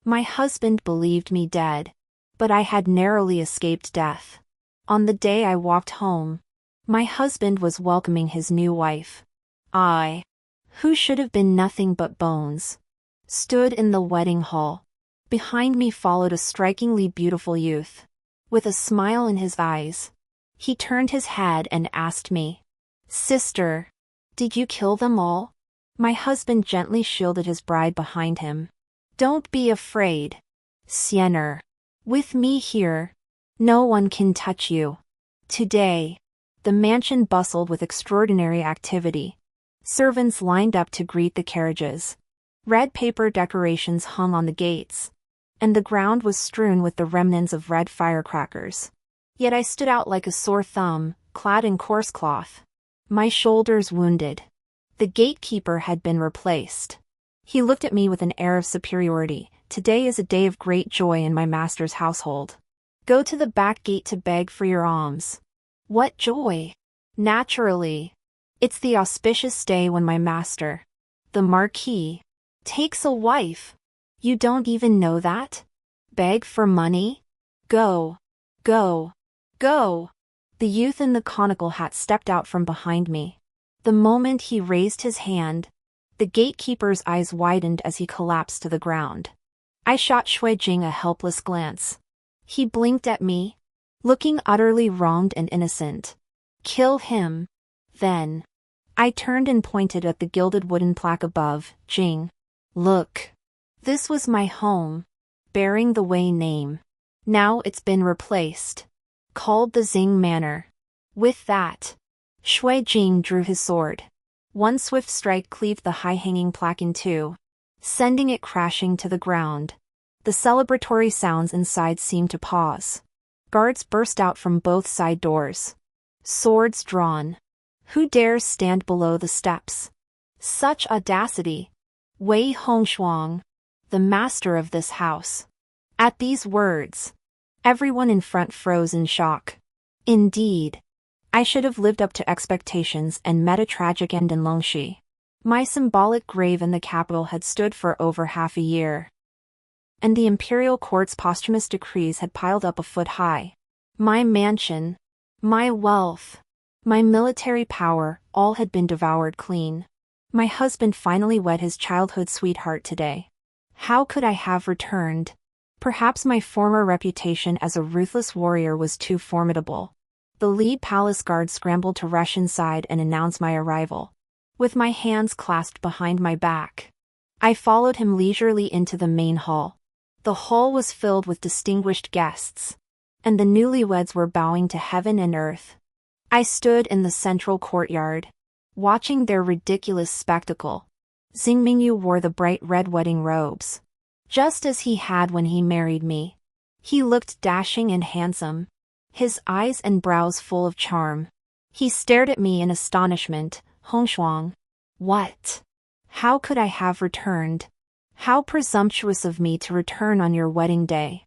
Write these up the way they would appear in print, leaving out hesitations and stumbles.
My husband believed me dead, but I had narrowly escaped death. On the day I walked home, my husband was welcoming his new wife. I, who should have been nothing but bones, stood in the wedding hall. Behind me followed a strikingly beautiful youth, with a smile in his eyes. He turned his head and asked me, "Sister, did you kill them all?" My husband gently shielded his bride behind him. "Don't be afraid, Sienner. With me here, no one can touch you." Today, the mansion bustled with extraordinary activity. Servants lined up to greet the carriages. Red paper decorations hung on the gates, and the ground was strewn with the remnants of red firecrackers. Yet I stood out like a sore thumb, clad in coarse cloth, my shoulders wounded. The gatekeeper had been replaced. He looked at me with an air of superiority. "Today is a day of great joy in my master's household. Go to the back gate to beg for your alms." What joy! Naturally. It's the auspicious day when my master, the Marquis, takes a wife. You don't even know that? Beg for money? Go. Go. Go. The youth in the conical hat stepped out from behind me. The moment he raised his hand, the gatekeeper's eyes widened as he collapsed to the ground. I shot Shui Jing a helpless glance. He blinked at me, looking utterly wronged and innocent. "Kill him." Then, I turned and pointed at the gilded wooden plaque above. "Jing. Look. This was my home, bearing the Wei name. Now it's been replaced. Called the Xing Manor." With that, Shui Jing drew his sword. One swift strike cleaved the high-hanging plaque in two, sending it crashing to the ground. The celebratory sounds inside seemed to pause. Guards burst out from both side doors, swords drawn. Who dares stand below the steps? Such audacity! Wei Hongshuang, the master of this house. At these words, everyone in front froze in shock. Indeed, I should have lived up to expectations and met a tragic end in Longxi. My symbolic grave in the capital had stood for over half a year, and the imperial court's posthumous decrees had piled up a foot high. My mansion, my wealth, my military power, all had been devoured clean. My husband finally wed his childhood sweetheart today. How could I have returned? Perhaps my former reputation as a ruthless warrior was too formidable. The lead palace guard scrambled to rush inside and announce my arrival. With my hands clasped behind my back, I followed him leisurely into the main hall. The hall was filled with distinguished guests, and the newlyweds were bowing to heaven and earth. I stood in the central courtyard, watching their ridiculous spectacle. Xing Mingyu wore the bright red wedding robes, just as he had when he married me. He looked dashing and handsome, his eyes and brows full of charm. He stared at me in astonishment. "Hongshuang, what? How could I have returned? How presumptuous of me to return on your wedding day."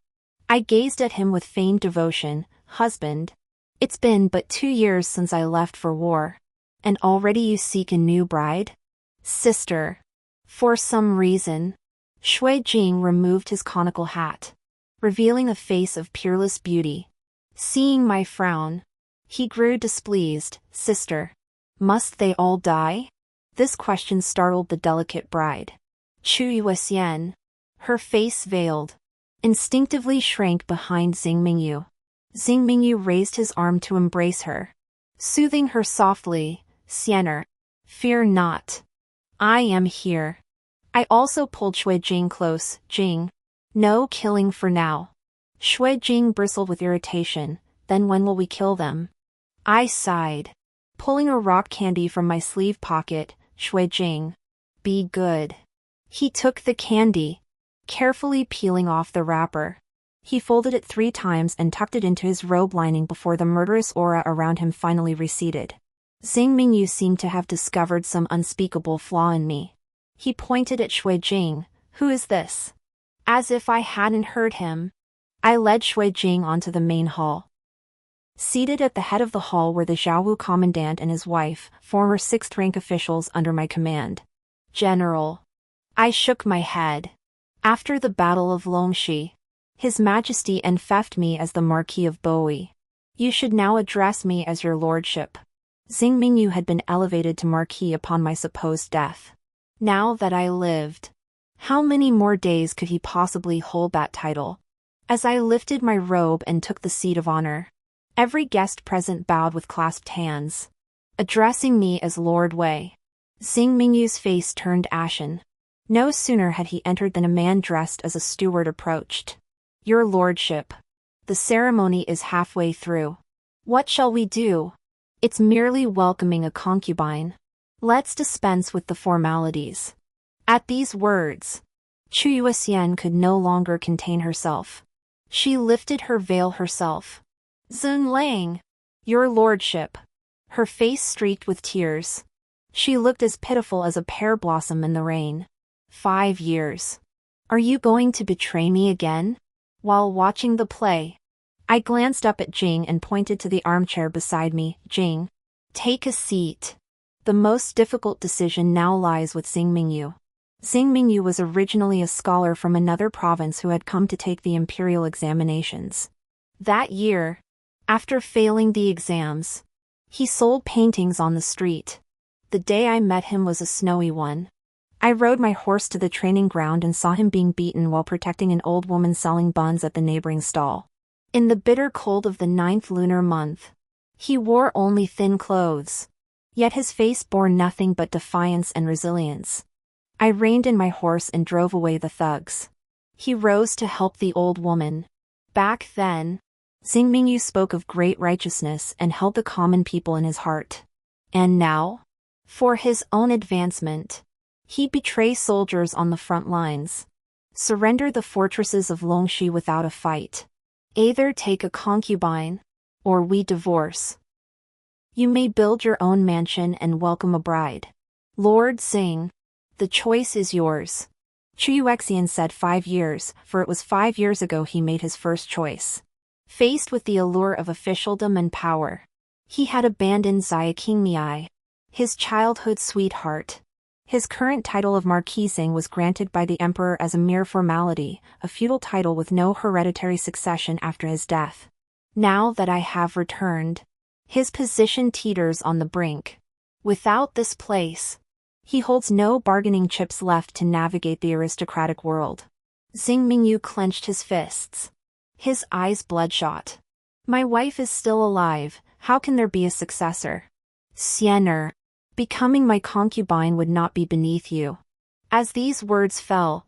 I gazed at him with feigned devotion. "Husband, it's been but 2 years since I left for war, and already you seek a new bride?" "Sister." For some reason, Shui Jing removed his conical hat, revealing a face of peerless beauty. Seeing my frown, he grew displeased. "Sister, must they all die?" This question startled the delicate bride. Chu Yuxian, her face veiled, instinctively shrank behind Xing Mingyu. Xing Mingyu raised his arm to embrace her, soothing her softly. "Sienner, fear not. I am here." I also pulled Shui Jing close. "Jing, no killing for now." Shui Jing bristled with irritation. "Then when will we kill them?" I sighed, pulling a rock candy from my sleeve pocket. "Shui Jing, be good." He took the candy, carefully peeling off the wrapper. He folded it 3 times and tucked it into his robe lining before the murderous aura around him finally receded. Xing Mingyu seemed to have discovered some unspeakable flaw in me. He pointed at Shui Jing. "Who is this?" As if I hadn't heard him, I led Shui Jing onto the main hall. Seated at the head of the hall were the Zhaowu commandant and his wife, former 6th rank officials under my command. "General." I shook my head. After the Battle of Longxi, His Majesty enfeoffed me as the Marquis of Bowie. You should now address me as your lordship. Xing Mingyu had been elevated to Marquis upon my supposed death. Now that I lived, how many more days could he possibly hold that title? As I lifted my robe and took the seat of honor, every guest present bowed with clasped hands, addressing me as Lord Wei. Xing Mingyu's face turned ashen. No sooner had he entered than a man dressed as a steward approached. Your lordship, the ceremony is halfway through. What shall we do? It's merely welcoming a concubine. Let's dispense with the formalities. At these words, Chu Yuexian could no longer contain herself. She lifted her veil herself. Zeng Lang, your lordship. Her face streaked with tears. She looked as pitiful as a pear blossom in the rain. 5 years. Are you going to betray me again? While watching the play, I glanced up at Jing and pointed to the armchair beside me. Jing, take a seat. The most difficult decision now lies with Xing Mingyu. Xing Mingyu was originally a scholar from another province who had come to take the imperial examinations. That year, after failing the exams, he sold paintings on the street. The day I met him was a snowy one. I rode my horse to the training ground and saw him being beaten while protecting an old woman selling buns at the neighboring stall. In the bitter cold of the 9th lunar month, he wore only thin clothes. Yet his face bore nothing but defiance and resilience. I reined in my horse and drove away the thugs. He rose to help the old woman. Back then, Xing Mingyu spoke of great righteousness and held the common people in his heart. And now, for his own advancement, he betrays soldiers on the front lines. Surrender the fortresses of Longxi without a fight. Either take a concubine, or we divorce. You may build your own mansion and welcome a bride. Lord Xing, the choice is yours. Chu Yuexian said 5 years, for it was 5 years ago he made his first choice. Faced with the allure of officialdom and power, he had abandoned Xia Qingmiai, his childhood sweetheart. His current title of Marquis Xing was granted by the emperor as a mere formality, a feudal title with no hereditary succession after his death. Now that I have returned, his position teeters on the brink. Without this place, he holds no bargaining chips left to navigate the aristocratic world. Xing Mingyu clenched his fists. His eyes bloodshot. My wife is still alive, how can there be a successor? Xiener, becoming my concubine would not be beneath you. As these words fell,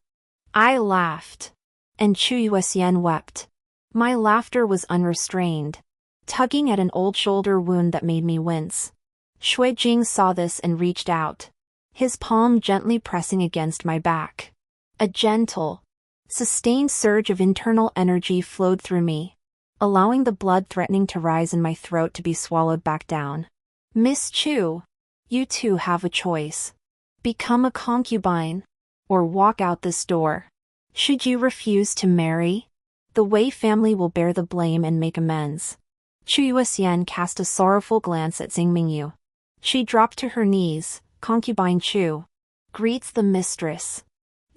I laughed, and Chu Yuexian wept. My laughter was unrestrained, tugging at an old shoulder wound that made me wince. Shui Jing saw this and reached out, his palm gently pressing against my back. A gentle, sustained surge of internal energy flowed through me, allowing the blood threatening to rise in my throat to be swallowed back down. Miss Chu, you too have a choice. Become a concubine, or walk out this door. Should you refuse to marry, the Wei family will bear the blame and make amends. Chu Yuexian cast a sorrowful glance at Xing Mingyu. She dropped to her knees. Concubine Chu greets the mistress.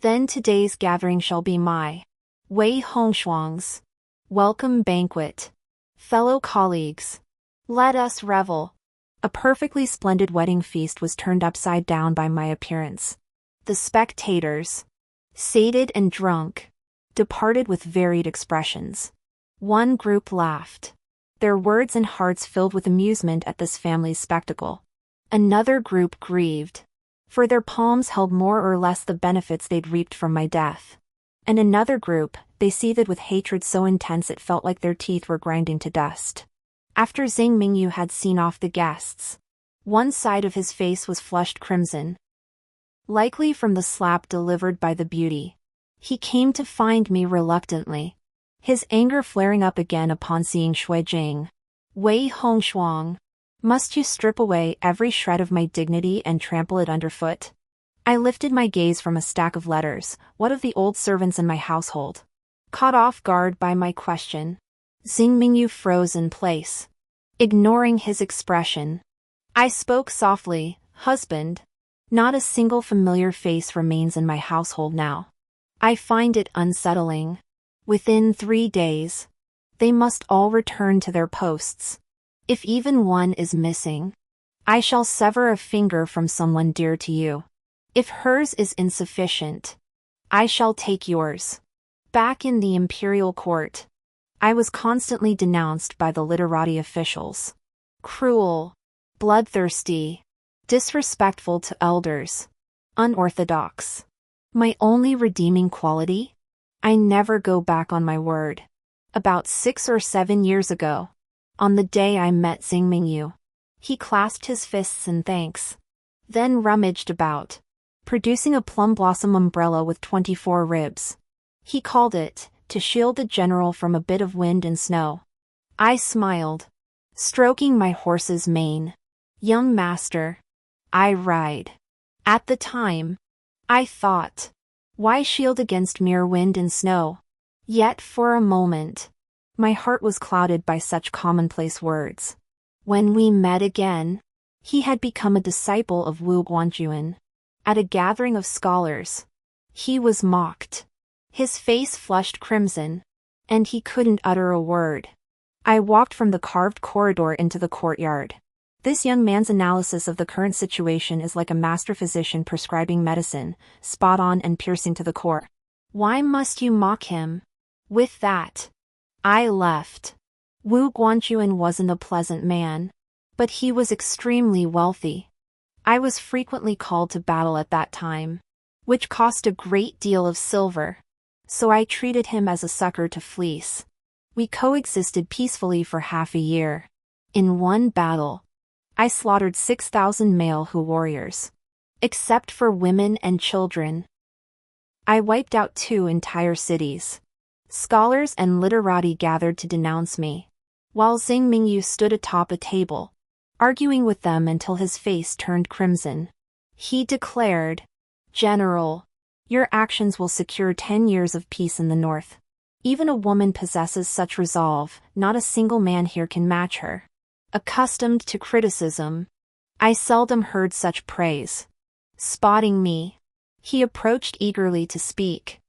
Then today's gathering shall be my Wei Hongshuang's welcome banquet. Fellow colleagues, let us revel. A perfectly splendid wedding feast was turned upside down by my appearance. The spectators, sated and drunk, departed with varied expressions. One group laughed, their words and hearts filled with amusement at this family's spectacle. Another group grieved, for their palms held more or less the benefits they'd reaped from my death. And another group, they seethed with hatred so intense it felt like their teeth were grinding to dust. After Xing Mingyu had seen off the guests, one side of his face was flushed crimson, likely from the slap delivered by the beauty. He came to find me reluctantly, his anger flaring up again upon seeing Shui Jing. Wei Hongshuang, must you strip away every shred of my dignity and trample it underfoot? I lifted my gaze from a stack of letters. What of the old servants in my household? Caught off guard by my question, Xing Mingyu froze in place, ignoring his expression. I spoke softly, husband, not a single familiar face remains in my household now. I find it unsettling. Within 3 days, they must all return to their posts. If even one is missing, I shall sever a finger from someone dear to you. If hers is insufficient, I shall take yours. Back in the imperial court, I was constantly denounced by the literati officials. Cruel, bloodthirsty, disrespectful to elders, unorthodox. My only redeeming quality? I never go back on my word. About 6 or 7 years ago, on the day I met Xingmingyu, he clasped his fists in thanks, then rummaged about, producing a plum blossom umbrella with 24 ribs. He called it, to shield the general from a bit of wind and snow. I smiled, stroking my horse's mane. Young master, I ride. At the time, I thought, why shield against mere wind and snow? Yet for a moment, my heart was clouded by such commonplace words. When we met again, he had become a disciple of Wu Guanjuan. At a gathering of scholars, he was mocked. His face flushed crimson, and he couldn't utter a word. I walked from the carved corridor into the courtyard. This young man's analysis of the current situation is like a master physician prescribing medicine, spot on and piercing to the core. Why must you mock him? With that, I left. Wu Guanjuan wasn't a pleasant man, but he was extremely wealthy. I was frequently called to battle at that time, which cost a great deal of silver, so I treated him as a sucker to fleece. We coexisted peacefully for half a year. In one battle, I slaughtered 6,000 male Hu warriors. Except for women and children, I wiped out 2 entire cities. Scholars and literati gathered to denounce me, while Xingmingyu stood atop a table, arguing with them until his face turned crimson. He declared, "General, your actions will secure 10 years of peace in the north. Even a woman possesses such resolve, not a single man here can match her." Accustomed to criticism, I seldom heard such praise. Spotting me, he approached eagerly to speak.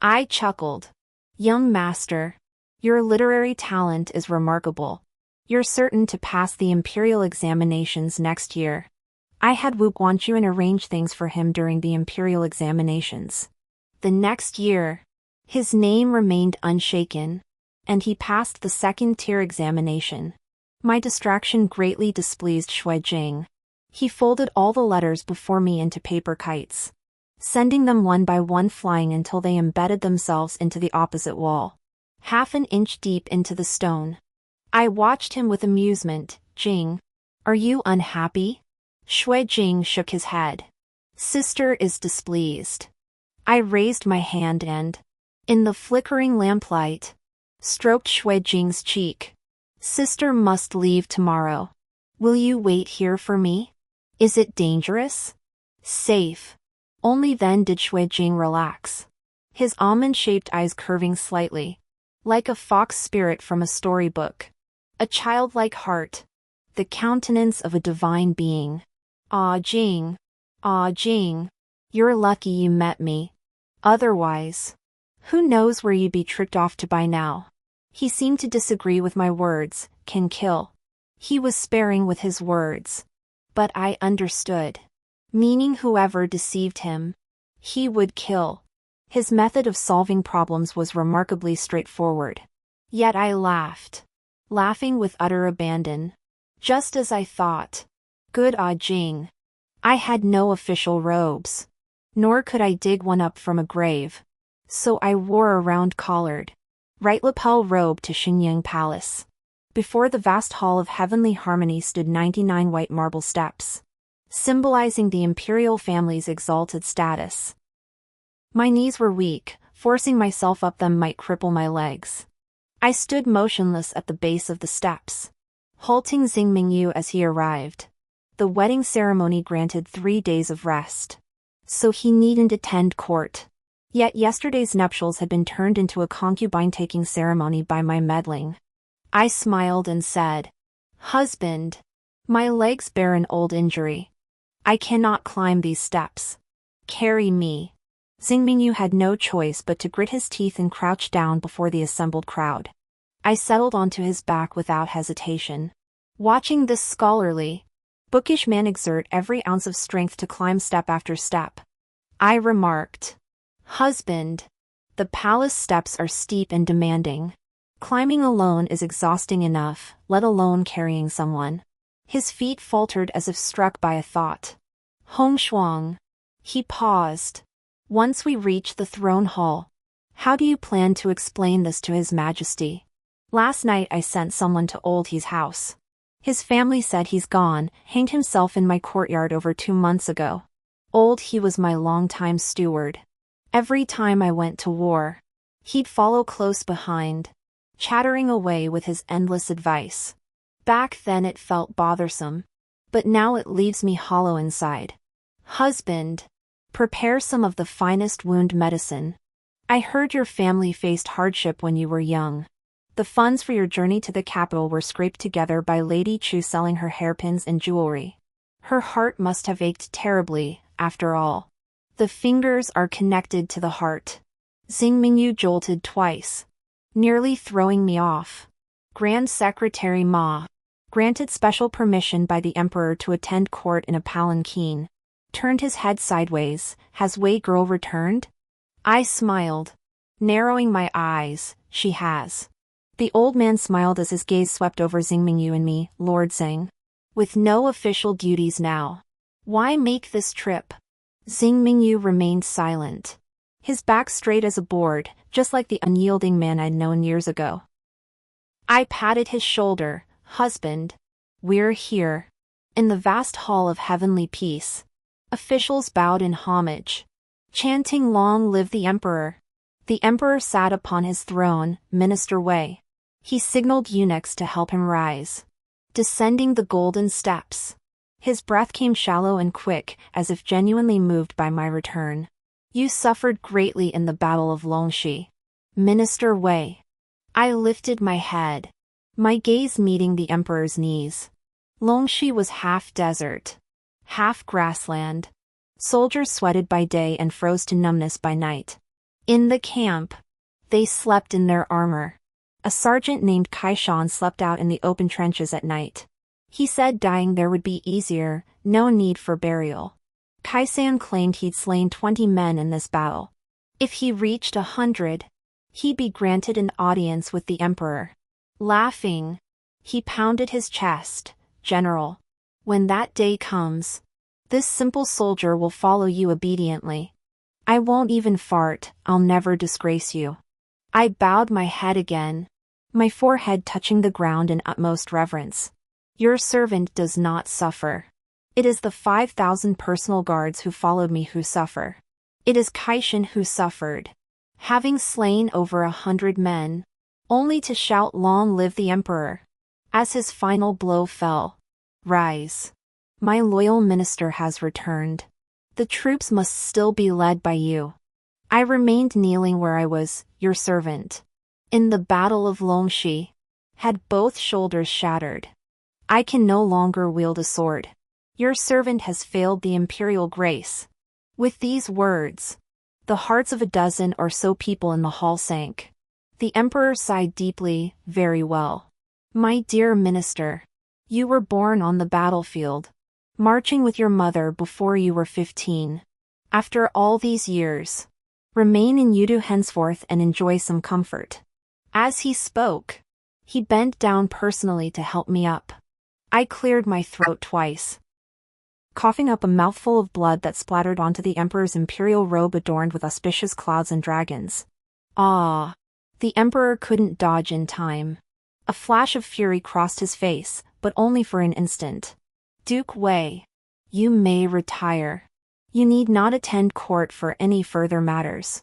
I chuckled. "Young master, your literary talent is remarkable. You're certain to pass the imperial examinations next year." I had Wu Guanjuan arrange things for him during the imperial examinations. The next year, his name remained unshaken, and he passed the 2nd-tier examination. My distraction greatly displeased Shui Jing. He folded all the letters before me into paper kites, sending them one by one flying until they embedded themselves into the opposite wall, half an inch deep into the stone. I watched him with amusement. "Jing, are you unhappy?" Shui Jing shook his head. "Sister is displeased." I raised my hand and, in the flickering lamplight, stroked Shui Jing's cheek. "Sister must leave tomorrow. Will you wait here for me? Is it dangerous?" "Safe." Only then did Shui Jing relax, his almond-shaped eyes curving slightly, like a fox spirit from a storybook. A childlike heart, the countenance of a divine being. "Ah Jing, you're lucky you met me. Otherwise, who knows where you'd be tricked off to by now." He seemed to disagree with my words, "can kill." He was sparing with his words, but I understood. Meaning whoever deceived him, he would kill. His method of solving problems was remarkably straightforward. Yet I laughed, laughing with utter abandon. Just as I thought. Good Jing. I had no official robes, nor could I dig one up from a grave, so I wore a round-collared, right lapel robe to Xinyang Palace. Before the vast hall of heavenly harmony stood 99 white marble steps, symbolizing the imperial family's exalted status. My knees were weak, forcing myself up them might cripple my legs. I stood motionless at the base of the steps, halting Xingmingyu as he arrived. The wedding ceremony granted 3 days of rest, so he needn't attend court. Yet yesterday's nuptials had been turned into a concubine-taking ceremony by my meddling. I smiled and said, "Husband, my legs bear an old injury. I cannot climb these steps. Carry me." Xingmingyu had no choice but to grit his teeth and crouch down before the assembled crowd. I settled onto his back without hesitation. Watching this scholarly, bookish man exert every ounce of strength to climb step after step, I remarked, "Husband, the palace steps are steep and demanding. Climbing alone is exhausting enough, let alone carrying someone." His feet faltered as if struck by a thought. "Hong Shuang." He paused. "Once we reach the throne hall, how do you plan to explain this to His Majesty? Last night I sent someone to Old He's house. His family said he's gone, hanged himself in my courtyard over 2 months ago. Old He was my longtime steward. Every time I went to war, he'd follow close behind, chattering away with his endless advice. Back then it felt bothersome, but now it leaves me hollow inside. Husband, prepare some of the finest wound medicine. I heard your family faced hardship when you were young. The funds for your journey to the capital were scraped together by Lady Chu selling her hairpins and jewelry. Her heart must have ached terribly, after all. The fingers are connected to the heart." Xingmingyu jolted twice, nearly throwing me off. Grand Secretary Ma, granted special permission by the emperor to attend court in a palanquin, turned his head sideways. "Has Wei girl returned?" I smiled, narrowing my eyes. "She has." The old man smiled as his gaze swept over Xingmingyu and me. "Lord Xing, with no official duties now, why make this trip?" Xingmingyu remained silent, his back straight as a board, just like the unyielding man I'd known years ago. I patted his shoulder. "Husband, we're here, in the vast hall of heavenly peace." Officials bowed in homage, chanting "Long live the emperor." The emperor sat upon his throne, Minister Wei. He signaled eunuchs to help him rise. Descending the golden steps, his breath came shallow and quick, as if genuinely moved by my return. "You suffered greatly in the Battle of Longxi, Minister Wei." I lifted my head, my gaze meeting the emperor's knees. Longxi was half desert, half grassland. Soldiers sweated by day and froze to numbness by night. In the camp, they slept in their armor. A sergeant named Kaishan slept out in the open trenches at night. He said dying there would be easier, no need for burial. Kaisan claimed he'd slain 20 men in this battle. If he reached 100, he'd be granted an audience with the emperor. Laughing, he pounded his chest. "General, when that day comes, this simple soldier will follow you obediently. I won't even fart, I'll never disgrace you." I bowed my head again, my forehead touching the ground in utmost reverence. "Your servant does not suffer. It is the 5,000 personal guards who followed me who suffer. It is Kaishan who suffered, having slain over 100 men, only to shout 'Long live the emperor,' as his final blow fell. Rise. My loyal minister has returned. The troops must still be led by you." I remained kneeling where I was, your servant. In the Battle of Longxi, had both shoulders shattered. I can no longer wield a sword. Your servant has failed the imperial grace. With these words, the hearts of a dozen or so people in the hall sank. The emperor sighed deeply. "Very well. My dear minister, you were born on the battlefield, marching with your mother before you were 15. After all these years, remain in Yudu henceforth and enjoy some comfort." As he spoke, he bent down personally to help me up. I cleared my throat twice, coughing up a mouthful of blood that splattered onto the emperor's imperial robe adorned with auspicious clouds and dragons. Ah! The emperor couldn't dodge in time. A flash of fury crossed his face, but only for an instant. "Duke Wei, you may retire. You need not attend court for any further matters."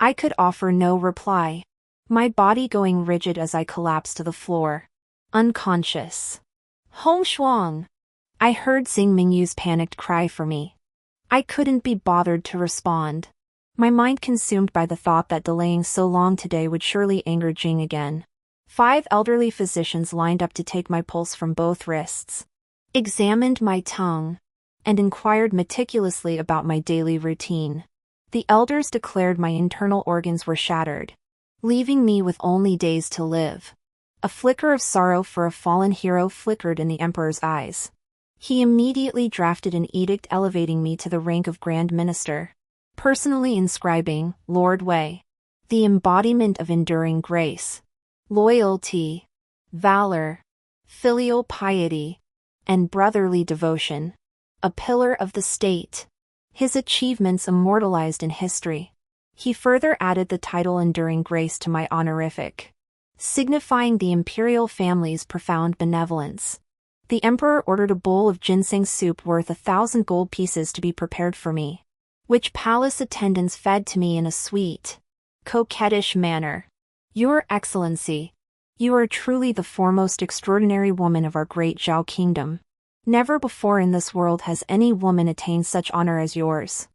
I could offer no reply, my body going rigid as I collapsed to the floor, unconscious. "Hong Shuang!" I heard Xingmingyu's panicked cry for me. I couldn't be bothered to respond, my mind consumed by the thought that delaying so long today would surely anger Jing again. 5 elderly physicians lined up to take my pulse from both wrists, examined my tongue, and inquired meticulously about my daily routine. The elders declared my internal organs were shattered, leaving me with only days to live. A flicker of sorrow for a fallen hero flickered in the emperor's eyes. He immediately drafted an edict elevating me to the rank of Grand Minister, personally inscribing, Lord Wei, the embodiment of enduring grace, loyalty, valor, filial piety, and brotherly devotion, a pillar of the state. His achievements immortalized in history. He further added the title Enduring Grace to my honorific, signifying the imperial family's profound benevolence. The emperor ordered a bowl of ginseng soup worth 1,000 gold pieces to be prepared for me, which palace attendants fed to me in a sweet, coquettish manner. Your Excellency, you are truly the foremost extraordinary woman of our great Zhao kingdom. Never before in this world has any woman attained such honor as yours.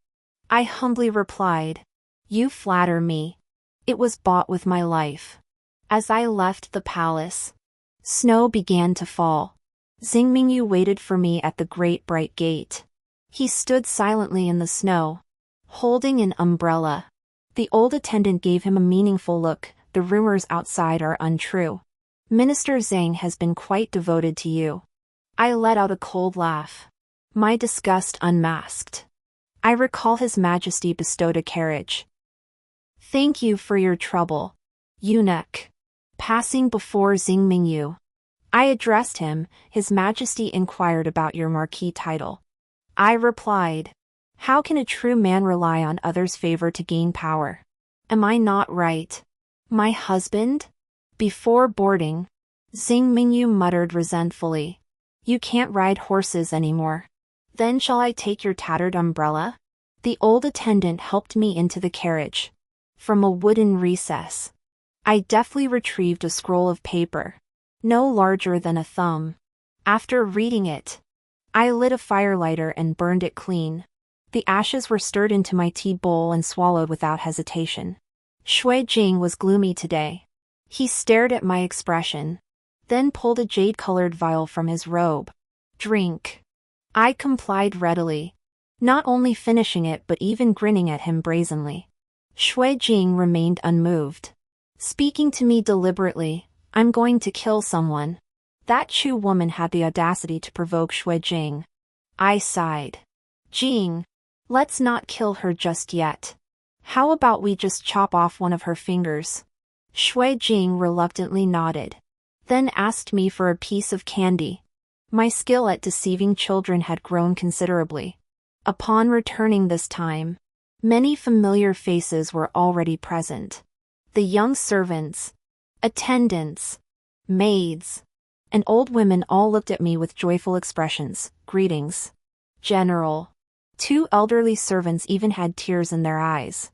I humbly replied, You flatter me. It was bought with my life. As I left the palace, snow began to fall. Xingmingyu waited for me at the great bright gate. He stood silently in the snow, holding an umbrella. The old attendant gave him a meaningful look. The rumors outside are untrue. Minister Zhang has been quite devoted to you. I let out a cold laugh, my disgust unmasked. I recall His Majesty bestowed a carriage. Thank you for your trouble, eunuch. Passing before Xingmingyu, I addressed him. His Majesty inquired about your marquis title. I replied, How can a true man rely on others' favor to gain power? Am I not right? My husband? Before boarding, Xingmingyu muttered resentfully, You can't ride horses anymore. Then shall I take your tattered umbrella? The old attendant helped me into the carriage. From a wooden recess, I deftly retrieved a scroll of paper, no larger than a thumb. After reading it, I lit a firelighter and burned it clean. The ashes were stirred into my tea bowl and swallowed without hesitation. Shui Jing was gloomy today. He stared at my expression, then pulled a jade-colored vial from his robe. Drink. I complied readily, not only finishing it but even grinning at him brazenly. Shui Jing remained unmoved, speaking to me deliberately, I'm going to kill someone. That Chu woman had the audacity to provoke Shui Jing. I sighed. Jing, let's not kill her just yet. How about we just chop off one of her fingers? Shui Jing reluctantly nodded, then asked me for a piece of candy. My skill at deceiving children had grown considerably. Upon returning this time, many familiar faces were already present. The young servants, attendants, maids, and old women all looked at me with joyful expressions. Greetings, General. 2 elderly servants even had tears in their eyes.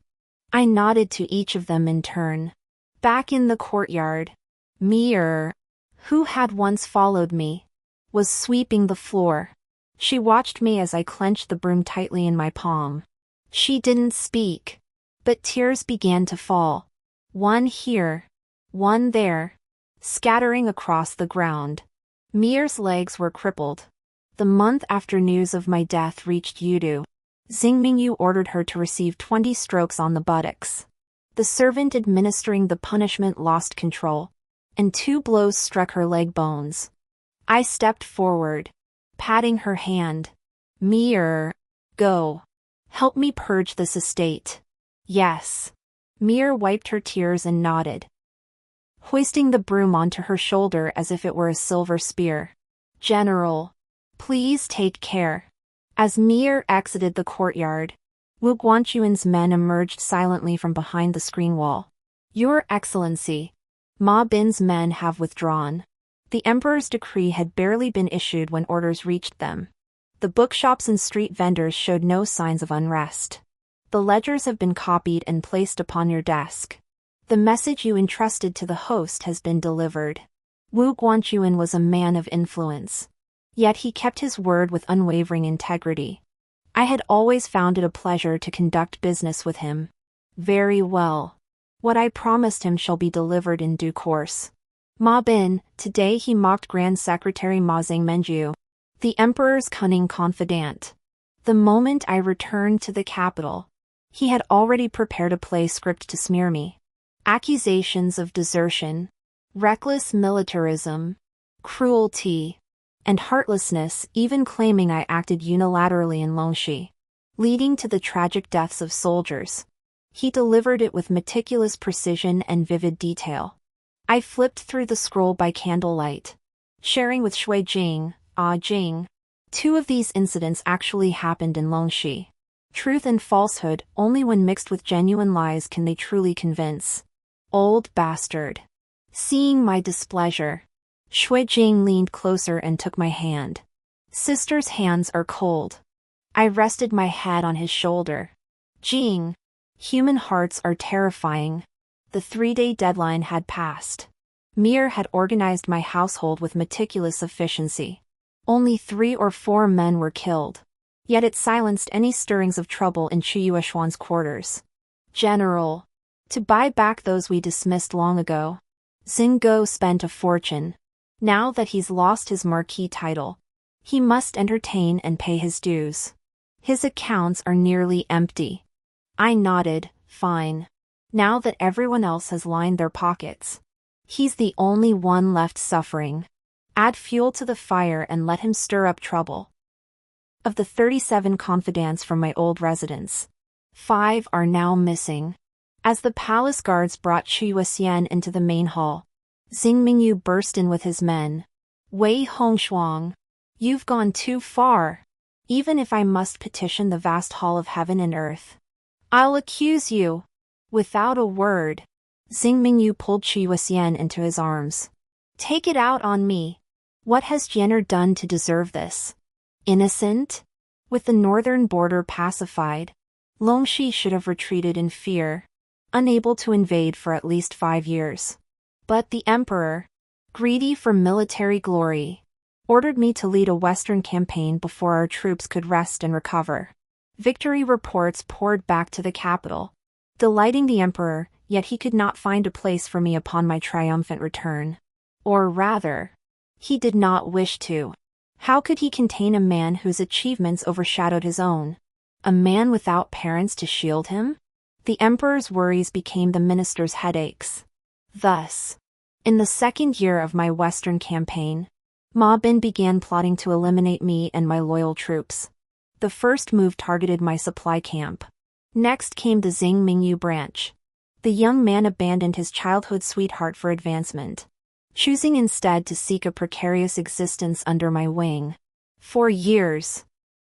I nodded to each of them in turn. Back in the courtyard, Mir, who had once followed me, was sweeping the floor. She watched me as I clenched the broom tightly in my palm. She didn't speak, but tears began to fall. One here, one there, scattering across the ground. Mir's legs were crippled. The month after news of my death reached Yudu, Xingmingyu ordered her to receive 20 strokes on the buttocks. The servant administering the punishment lost control, and 2 blows struck her leg bones. I stepped forward, patting her hand. Mir, go. Help me purge this estate. Yes. Mir wiped her tears and nodded, hoisting the broom onto her shoulder as if it were a silver spear. General, please take care. As Mir exited the courtyard, Wu Guanchuan's men emerged silently from behind the screen wall. Your Excellency, Ma Bin's men have withdrawn. The emperor's decree had barely been issued when orders reached them. The bookshops and street vendors showed no signs of unrest. The ledgers have been copied and placed upon your desk. The message you entrusted to the host has been delivered. Wu Guanchuan was a man of influence. Yet he kept his word with unwavering integrity. I had always found it a pleasure to conduct business with him. Very well. What I promised him shall be delivered in due course. Ma Bin, today he mocked Grand Secretary Ma Zhengmenju, the emperor's cunning confidant. The moment I returned to the capital, He had already prepared a play script to smear me. Accusations of desertion, reckless militarism, cruelty, and heartlessness, even claiming I acted unilaterally in Longxi, leading to the tragic deaths of soldiers. He delivered it with meticulous precision and vivid detail. I flipped through the scroll by candlelight, sharing with Shui Jing, Jing. Two of these incidents actually happened in Longxi. Truth and falsehood, only when mixed with genuine lies can they truly convince. Old bastard. Seeing my displeasure, Shui Jing leaned closer and took my hand. Sister's hands are cold. I rested my head on his shoulder. Jing, human hearts are terrifying. The 3-day deadline had passed. Mir had organized my household with meticulous efficiency. Only 3 or 4 men were killed. Yet it silenced any stirrings of trouble in Chu Yueshuan's quarters. General, to buy back those we dismissed long ago, Xingo spent a fortune. Now that he's lost his marquis title, he must entertain and pay his dues. His accounts are nearly empty. I nodded, fine. Now that everyone else has lined their pockets, he's the only one left suffering. Add fuel to the fire and let him stir up trouble. Of the 37 confidants from my old residence, 5 are now missing. As the palace guards brought Chu Yuexian into the main hall, Xing Mingyu burst in with his men. Wei Hongshuang, you've gone too far. Even if I must petition the vast hall of heaven and earth, I'll accuse you. Without a word, Xing Mingyu pulled Chu Yuexian into his arms. Take it out on me. What has Jenner done to deserve this? Innocent? With the northern border pacified, Longxi should have retreated in fear, unable to invade for at least 5 years. But the emperor, greedy for military glory, ordered me to lead a western campaign before our troops could rest and recover. Victory reports poured back to the capital, delighting the emperor, yet he could not find a place for me upon my triumphant return. Or rather, he did not wish to. How could he contain a man whose achievements overshadowed his own? A man without parents to shield him? The emperor's worries became the minister's headaches. Thus, in the 2nd year of my western campaign, Ma Bin began plotting to eliminate me and my loyal troops. The first move targeted my supply camp. Next came the Xing Mingyu branch. The young man abandoned his childhood sweetheart for advancement, choosing instead to seek a precarious existence under my wing. For years,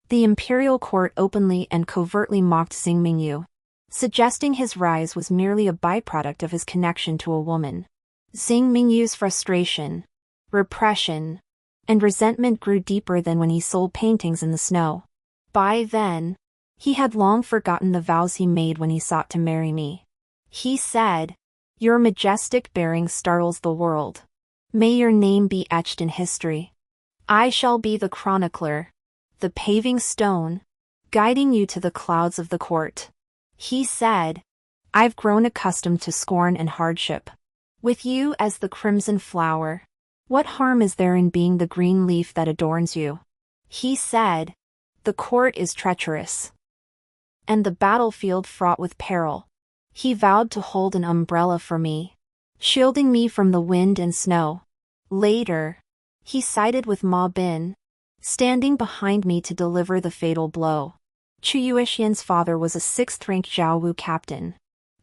the imperial court openly and covertly mocked Xing Mingyu, suggesting his rise was merely a byproduct of his connection to a woman. Xing Mingyu's frustration, repression, and resentment grew deeper than when he sold paintings in the snow. By then, he had long forgotten the vows he made when he sought to marry me. He said, "Your majestic bearing startles the world. May your name be etched in history. I shall be the chronicler, the paving stone, guiding you to the clouds of the court." He said, "I've grown accustomed to scorn and hardship. With you as the crimson flower, what harm is there in being the green leaf that adorns you?" He said, "The court is treacherous, and the battlefield fraught with peril." He vowed to hold an umbrella for me, shielding me from the wind and snow. Later, he sided with Ma Bin, standing behind me to deliver the fatal blow. Chu Yuexian's father was a 6th-rank Zhaowu captain.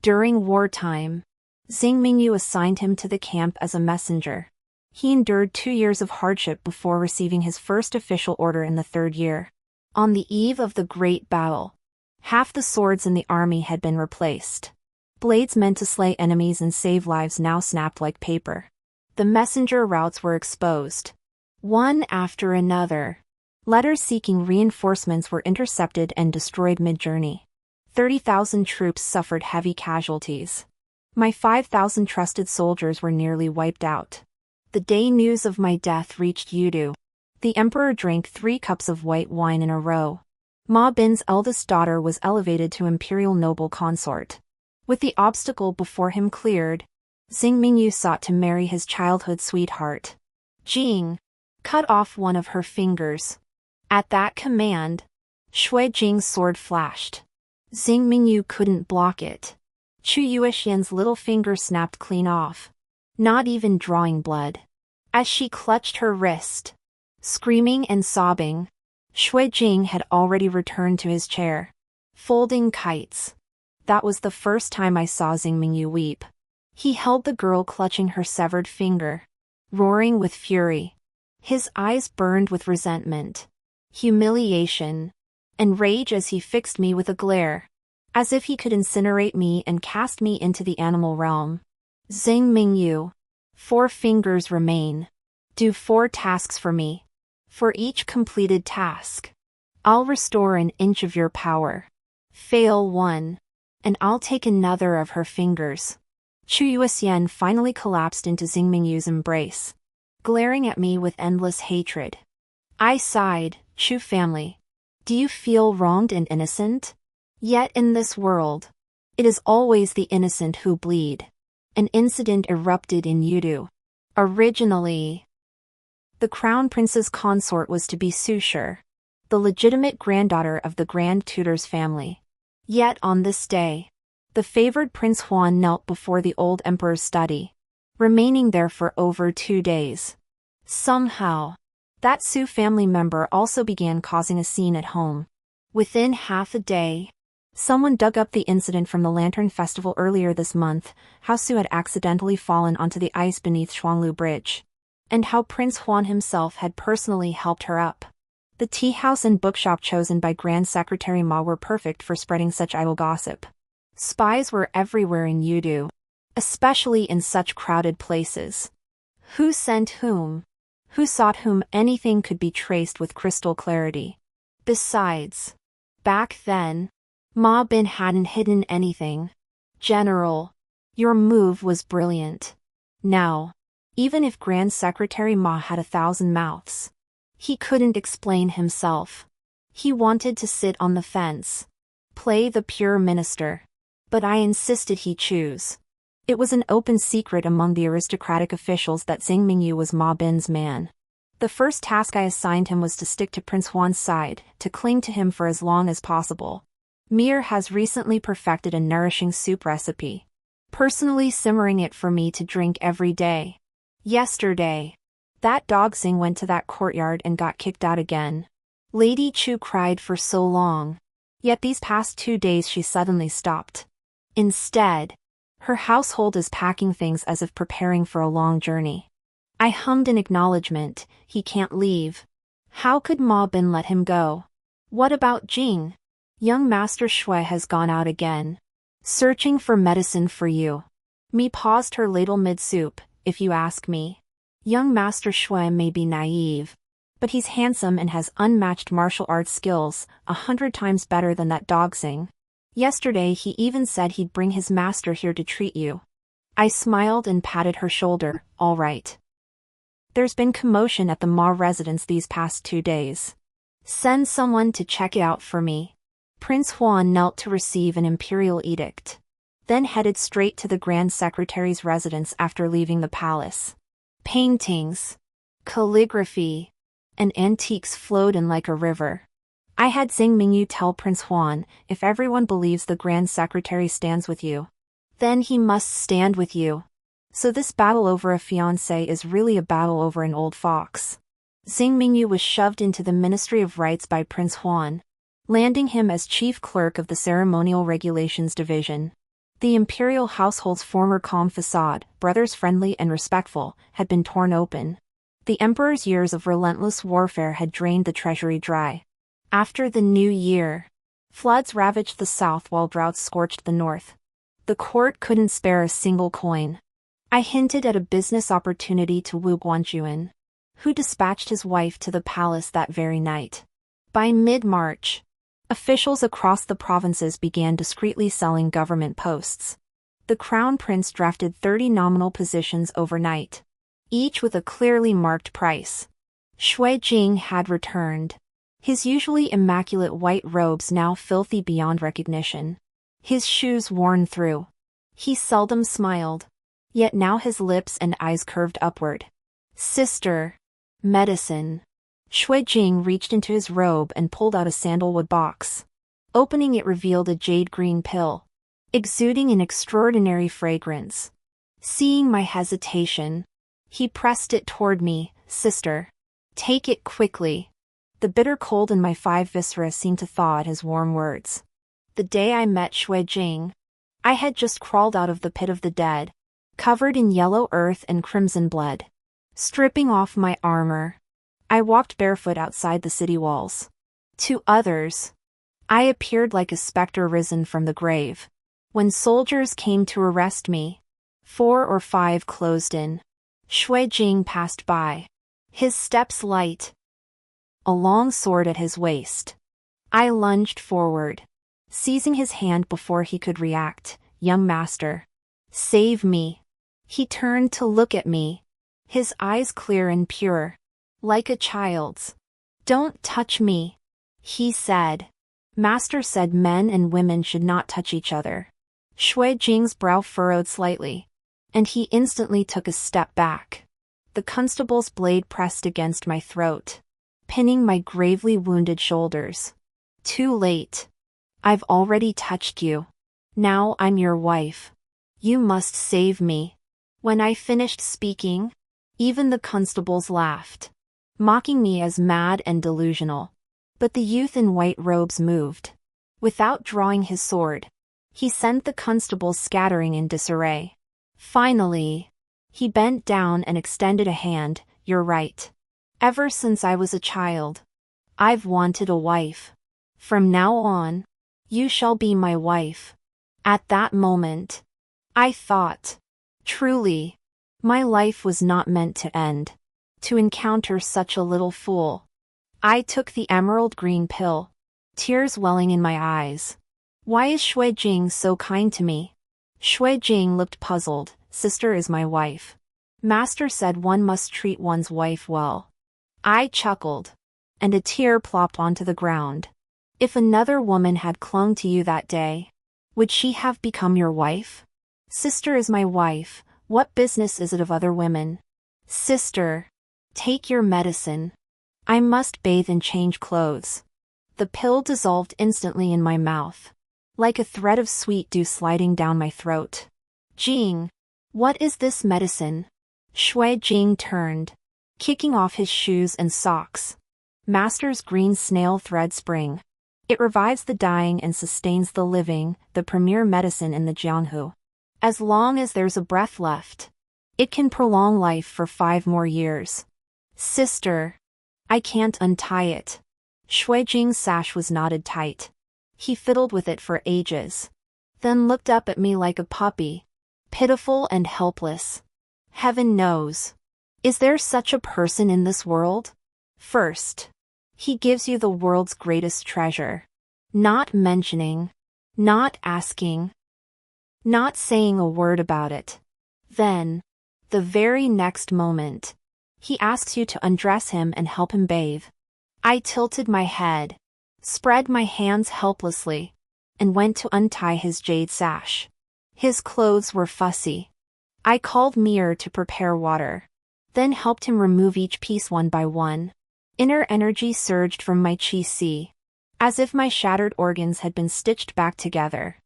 During wartime, Xing Mingyu assigned him to the camp as a messenger. He endured 2 years of hardship before receiving his first official order in the 3rd year. On the eve of the great battle, half the swords in the army had been replaced. Blades meant to slay enemies and save lives now snapped like paper. The messenger routes were exposed, one after another. Letters seeking reinforcements were intercepted and destroyed mid-journey. 30,000 troops suffered heavy casualties. My 5,000 trusted soldiers were nearly wiped out. The day news of my death reached Yudu. The emperor drank 3 cups of white wine in a row. Ma Bin's eldest daughter was elevated to imperial noble consort. With the obstacle before him cleared, Xing Mingyu sought to marry his childhood sweetheart. Jing cut off one of her fingers. At that command, Shui Jing's sword flashed. Xing Mingyu couldn't block it. Chu Yuexian's little finger snapped clean off, not even drawing blood. As she clutched her wrist, screaming and sobbing, Shui Jing had already returned to his chair, folding kites. That was the first time I saw Xing Mingyu weep. He held the girl clutching her severed finger, roaring with fury. His eyes burned with resentment, humiliation, and rage as he fixed me with a glare, as if he could incinerate me and cast me into the animal realm. Xing Mingyu, 4 fingers remain. Do 4 tasks for me. For each completed task, I'll restore an inch of your power. Fail 1, and I'll take another of her fingers. Chu Yuexian finally collapsed into Xing Mingyu's embrace, glaring at me with endless hatred. I sighed. Chu family, do you feel wronged and innocent? Yet in this world, it is always the innocent who bleed. An incident erupted in Yudu. Originally, the crown prince's consort was to be Su Shi, the legitimate granddaughter of the Grand Tutor's family. Yet on this day, the favored Prince Huan knelt before the old emperor's study, remaining there for over 2 days. Somehow, that Su family member also began causing a scene at home. Within half a day, someone dug up the incident from the Lantern Festival earlier this month, how Su had accidentally fallen onto the ice beneath Shuanglu Bridge, and how Prince Huan himself had personally helped her up. The tea house and bookshop chosen by Grand Secretary Ma were perfect for spreading such idle gossip. Spies were everywhere in Yudu, especially in such crowded places. Who sent whom? Who sought whom? Anything could be traced with crystal clarity. Besides, back then, Ma Bin hadn't hidden anything. General, your move was brilliant. Now, even if Grand Secretary Ma had 1,000 mouths, he couldn't explain himself. He wanted to sit on the fence, play the pure minister. But I insisted he choose. It was an open secret among the aristocratic officials that Xing Mingyu was Ma Bin's man. The first task I assigned him was to stick to Prince Huan's side, to cling to him for as long as possible. Mir has recently perfected a nourishing soup recipe, personally simmering it for me to drink every day. Yesterday, that dog Xing went to that courtyard and got kicked out again. Lady Chu cried for so long, yet these past 2 days she suddenly stopped. Instead, her household is packing things as if preparing for a long journey. I hummed in acknowledgement. He can't leave. How could Ma Bin let him go? What about Jing? Young Master Shui has gone out again, searching for medicine for you. Mi paused her ladle mid-soup. If you ask me, young Master Shui may be naive, but he's handsome and has unmatched martial arts skills, 100 times better than that dog Xing. Yesterday he even said he'd bring his master here to treat you. I smiled and patted her shoulder. All right. There's been commotion at the Ma residence these past 2 days. Send someone to check it out for me. Prince Huan knelt to receive an imperial edict, then headed straight to the Grand Secretary's residence after leaving the palace. Paintings, calligraphy, and antiques flowed in like a river. I had Xing Mingyu tell Prince Huan, if everyone believes the Grand Secretary stands with you, then he must stand with you. So this battle over a fiancé is really a battle over an old fox. Xing Mingyu was shoved into the Ministry of Rites by Prince Huan, landing him as chief clerk of the Ceremonial Regulations Division. The imperial household's former calm facade, brothers friendly and respectful, had been torn open. The emperor's years of relentless warfare had drained the treasury dry. After the new year, floods ravaged the south while droughts scorched the north. The court couldn't spare a single coin. I hinted at a business opportunity to Wu Guanjuan, who dispatched his wife to the palace that very night. By mid-March, officials across the provinces began discreetly selling government posts. The crown prince drafted 30 nominal positions overnight, each with a clearly marked price. Shui Jing had returned, his usually immaculate white robes now filthy beyond recognition, his shoes worn through. He seldom smiled, yet now his lips and eyes curved upward. Sister, medicine. Shui Jing reached into his robe and pulled out a sandalwood box. Opening it revealed a jade-green pill, exuding an extraordinary fragrance. Seeing my hesitation, he pressed it toward me. Sister, take it quickly. The bitter cold in my 5 viscera seemed to thaw at his warm words. The day I met Shui Jing, I had just crawled out of the pit of the dead, covered in yellow earth and crimson blood. Stripping off my armor, I walked barefoot outside the city walls. To others, I appeared like a specter risen from the grave. When soldiers came to arrest me, 4 or 5 closed in. Shui Jing passed by, his steps light, a long sword at his waist. I lunged forward, seizing his hand before he could react. Young master, save me. He turned to look at me, his eyes clear and pure, like a child's. Don't touch me, he said. Master said men and women should not touch each other. Shui Jing's brow furrowed slightly, and he instantly took a step back. The constable's blade pressed against my throat, pinning my gravely wounded shoulders. Too late. I've already touched you. Now I'm your wife. You must save me. When I finished speaking, even the constables laughed, mocking me as mad and delusional. But the youth in white robes moved. Without drawing his sword, he sent the constables scattering in disarray. Finally, he bent down and extended a hand. You're right. Ever since I was a child, I've wanted a wife. From now on, you shall be my wife. At that moment, I thought, truly, my life was not meant to end. To encounter such a little fool. I took the emerald green pill, tears welling in my eyes. Why is Shui Jing so kind to me? Shui Jing looked puzzled. Sister is my wife. Master said one must treat one's wife well. I chuckled, and a tear plopped onto the ground. If another woman had clung to you that day, would she have become your wife? Sister is my wife. What business is it of other women? Sister, take your medicine. I must bathe and change clothes. The pill dissolved instantly in my mouth, like a thread of sweet dew sliding down my throat. Jing, what is this medicine? Shui Jing turned, kicking off his shoes and socks. Master's green snail thread spring. It revives the dying and sustains the living, the premier medicine in the Jianghu. As long as there's a breath left, it can prolong life for 5 more years. Sister, I can't untie it. Shui Jing's sash was knotted tight. He fiddled with it for ages, then looked up at me like a puppy, pitiful and helpless. Heaven knows. Is there such a person in this world? First, he gives you the world's greatest treasure, not mentioning, not asking, not saying a word about it. Then, the very next moment, he asks you to undress him and help him bathe. I tilted my head, spread my hands helplessly, and went to untie his jade sash. His clothes were fussy. I called Mir to prepare water, then helped him remove each piece one by one. Inner energy surged from my chi, as if my shattered organs had been stitched back together.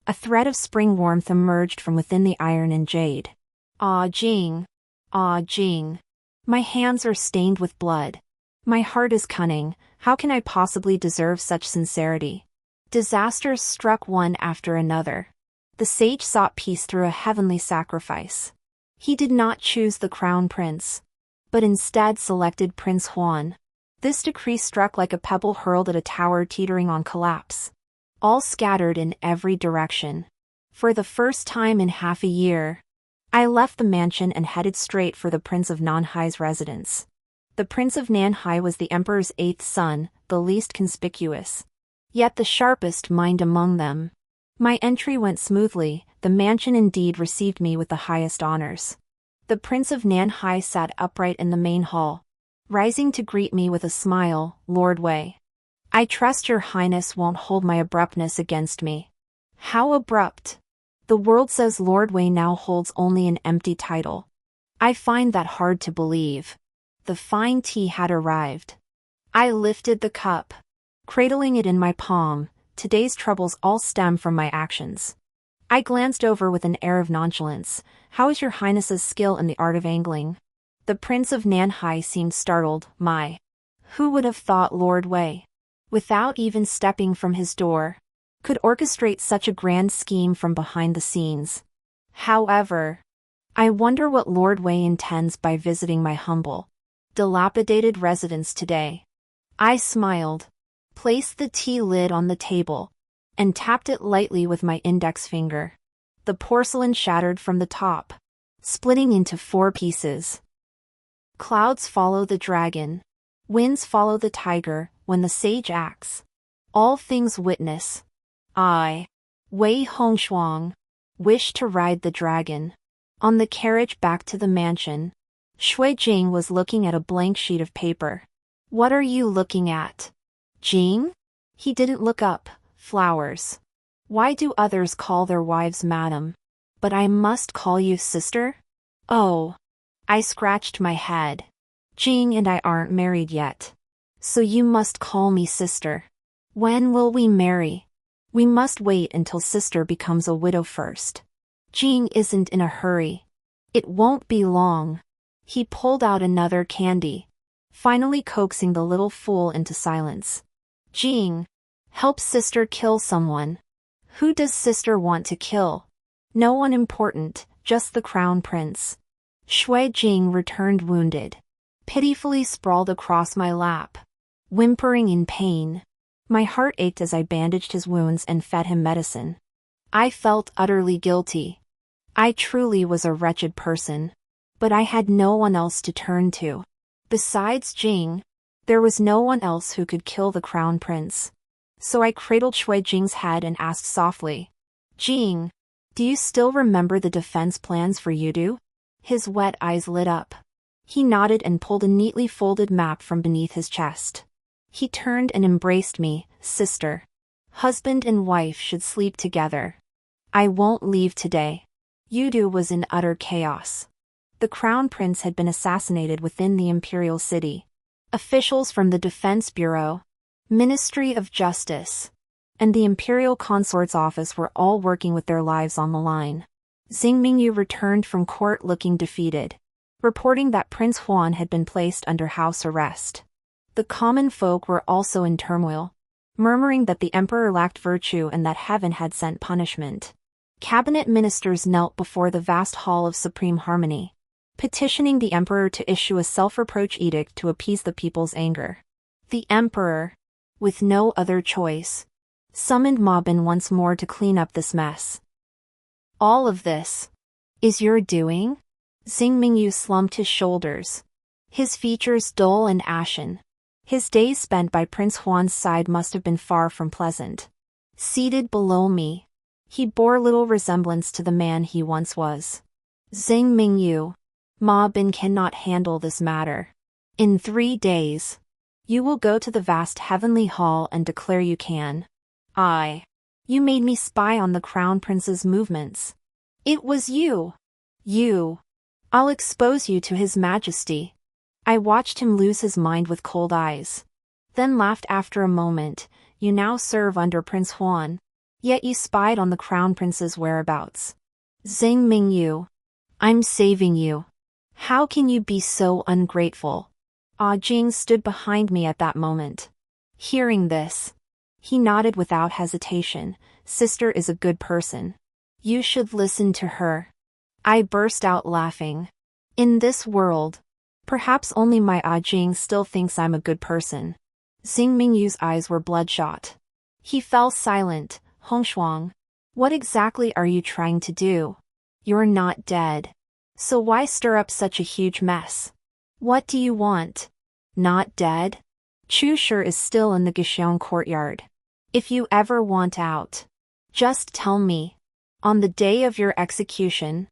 A thread of spring warmth emerged from within the iron and jade. Ah Jing, ah Jing. My hands are stained with blood. My heart is cunning. How can I possibly deserve such sincerity? Disasters struck one after another. The sage sought peace through a heavenly sacrifice. He did not choose the crown prince, but instead selected Prince Huan. This decree struck like a pebble hurled at a tower teetering on collapse. All scattered in every direction. For the first time in half a year, I left the mansion and headed straight for the Prince of Nanhai's residence. The Prince of Nanhai was the Emperor's 8th son, the least conspicuous, yet the sharpest mind among them. My entry went smoothly. The mansion indeed received me with the highest honors. The Prince of Nanhai sat upright in the main hall, rising to greet me with a smile. Lord Wei, I trust your highness won't hold my abruptness against me. How abrupt? The world says Lord Wei now holds only an empty title. I find that hard to believe. The fine tea had arrived. I lifted the cup, cradling it in my palm. today's troubles all stem from my actions. I glanced over with an air of nonchalance. How is your highness's skill in the art of angling? The Prince of Nanhai seemed startled. Who would have thought Lord Wei, without even stepping from his door, could orchestrate such a grand scheme from behind the scenes? However, I wonder what Lord Wei intends by visiting my humble, dilapidated residence today. I smiled, placed the tea lid on the table, and tapped it lightly with my index finger. The porcelain shattered from the top, splitting into 4 pieces. Clouds follow the dragon, winds follow the tiger, when the sage acts. All things witness. I, Wei Hongshuang, wish to ride the dragon. On the carriage back to the mansion, Shui Jing was looking at a blank sheet of paper. What are you looking at? Jing? He didn't look up. Flowers. Why do others call their wives madam? But I must call you sister? Oh. I scratched my head. Jing and I aren't married yet. So you must call me sister. When will we marry? We must wait until sister becomes a widow first. Jing isn't in a hurry. It won't be long. He pulled out another candy, finally coaxing the little fool into silence. Jing, help sister kill someone. Who does sister want to kill? No one important, just the crown prince. Shui Jing returned wounded, pitifully sprawled across my lap, whimpering in pain. My heart ached as I bandaged his wounds and fed him medicine. I felt utterly guilty. I truly was a wretched person. But I had no one else to turn to. Besides Jing, there was no one else who could kill the crown prince. So I cradled Shui Jing's head and asked softly, Jing, do you still remember the defense plans for Yudu? His wet eyes lit up. He nodded and pulled a neatly folded map from beneath his chest. He turned and embraced me. Sister. Husband and wife should sleep together. I won't leave today. Yudu was in utter chaos. The crown prince had been assassinated within the imperial city. Officials from the Defense Bureau, Ministry of Justice, and the imperial consort's office were all working with their lives on the line. Xing Mingyu returned from court looking defeated, reporting that Prince Huan had been placed under house arrest. The common folk were also in turmoil, murmuring that the emperor lacked virtue and that heaven had sent punishment. Cabinet ministers knelt before the vast hall of supreme harmony, petitioning the emperor to issue a self-reproach edict to appease the people's anger. The emperor, with no other choice, summoned Ma Bin once more to clean up this mess. All of this is your doing? Xing Mingyu slumped his shoulders, his features dull and ashen. His days spent by Prince Huan's side must have been far from pleasant. Seated below me, he bore little resemblance to the man he once was. Xing Mingyu, Ma Bin cannot handle this matter. In 3 days, you will go to the vast heavenly hall and declare you can. You made me spy on the crown prince's movements. It was you. I'll expose you to his majesty. I watched him lose his mind with cold eyes, then laughed after a moment. You now serve under Prince Huan, yet you spied on the crown prince's whereabouts. Xing Mingyu, I'm saving you. How can you be so ungrateful? Jing stood behind me at that moment. Hearing this, he nodded without hesitation. Sister is a good person. You should listen to her. I burst out laughing. In this world, perhaps only my Jing still thinks I'm a good person. Xing Mingyu's eyes were bloodshot. He fell silent. Hongshuang, what exactly are you trying to do? You're not dead. So why stir up such a huge mess? What do you want? Not dead? Chu Shi is still in the Gishiang courtyard. If you ever want out, just tell me. On the day of your execution,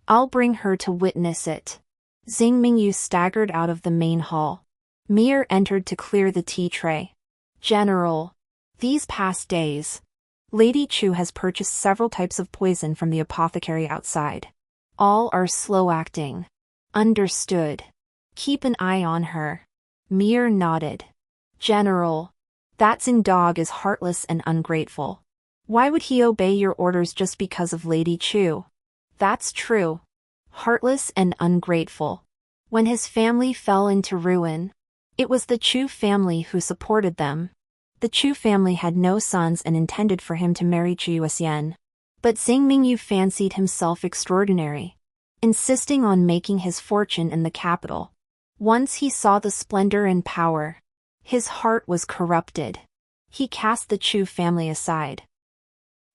I'll bring her to witness it. Xing Mingyu staggered out of the main hall. Mir entered to clear the tea tray. General, these past days, Lady Chu has purchased several types of poison from the apothecary outside. All are slow-acting. Understood. Keep an eye on her. Mir nodded. General, That Dog is heartless and ungrateful. Why would he obey your orders just because of Lady Chu? That's true. Heartless and ungrateful. When his family fell into ruin, it was the Chu family who supported them. The Chu family had no sons and intended for him to marry Chu Yuxian. But Xing Mingyu fancied himself extraordinary, insisting on making his fortune in the capital. Once he saw the splendor and power, his heart was corrupted. He cast the Chu family aside.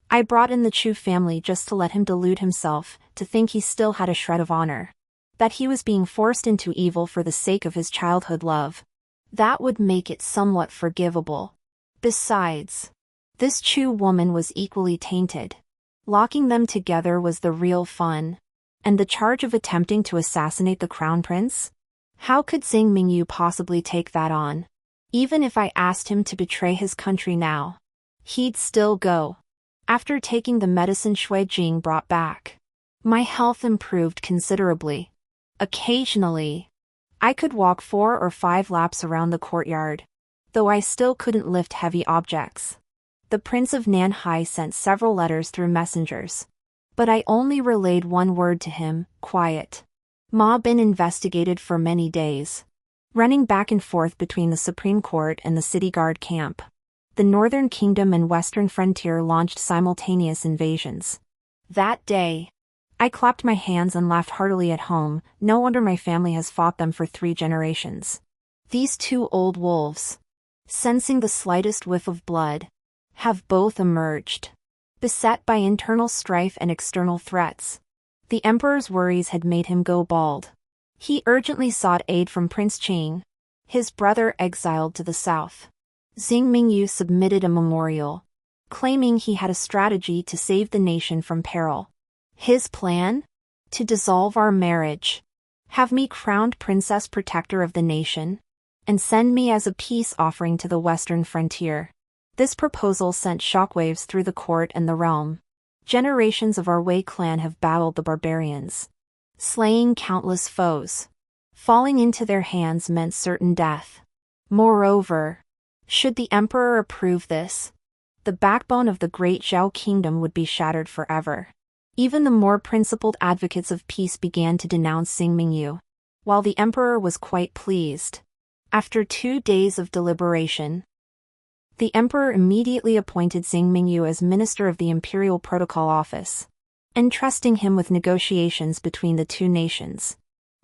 I brought in the Chu family just to let him delude himself, to think he still had a shred of honor. That he was being forced into evil for the sake of his childhood love. That would make it somewhat forgivable. Besides, this Chu woman was equally tainted. Locking them together was the real fun. And the charge of attempting to assassinate the crown prince? How could Xing Mingyu possibly take that on? Even if I asked him to betray his country now, he'd still go. After taking the medicine Shui Jing brought back, my health improved considerably. Occasionally, I could walk 4 or 5 laps around the courtyard, though I still couldn't lift heavy objects. The Prince of Nanhai sent several letters through messengers, but I only relayed one word to him: quiet. Ma Bin investigated for many days, running back and forth between the Supreme Court and the City Guard camp. The Northern Kingdom and Western Frontier launched simultaneous invasions. That day, I clapped my hands and laughed heartily at home. No wonder my family has fought them for 3 generations. These 2 old wolves, sensing the slightest whiff of blood, have both emerged, beset by internal strife and external threats. The emperor's worries had made him go bald. He urgently sought aid from Prince Qing, his brother exiled to the south. Xing Mingyu submitted a memorial, claiming he had a strategy to save the nation from peril. His plan? To dissolve our marriage, have me crowned Princess Protector of the nation, and send me as a peace offering to the Western Frontier. This proposal sent shockwaves through the court and the realm. Generations of our Wei clan have battled the barbarians, slaying countless foes. Falling into their hands meant certain death. Moreover, should the emperor approve this, the backbone of the great Zhao kingdom would be shattered forever. Even the more principled advocates of peace began to denounce Xing Mingyu, while the emperor was quite pleased. After 2 days of deliberation, the emperor immediately appointed Xing Mingyu as minister of the Imperial Protocol Office, entrusting him with negotiations between the 2 nations.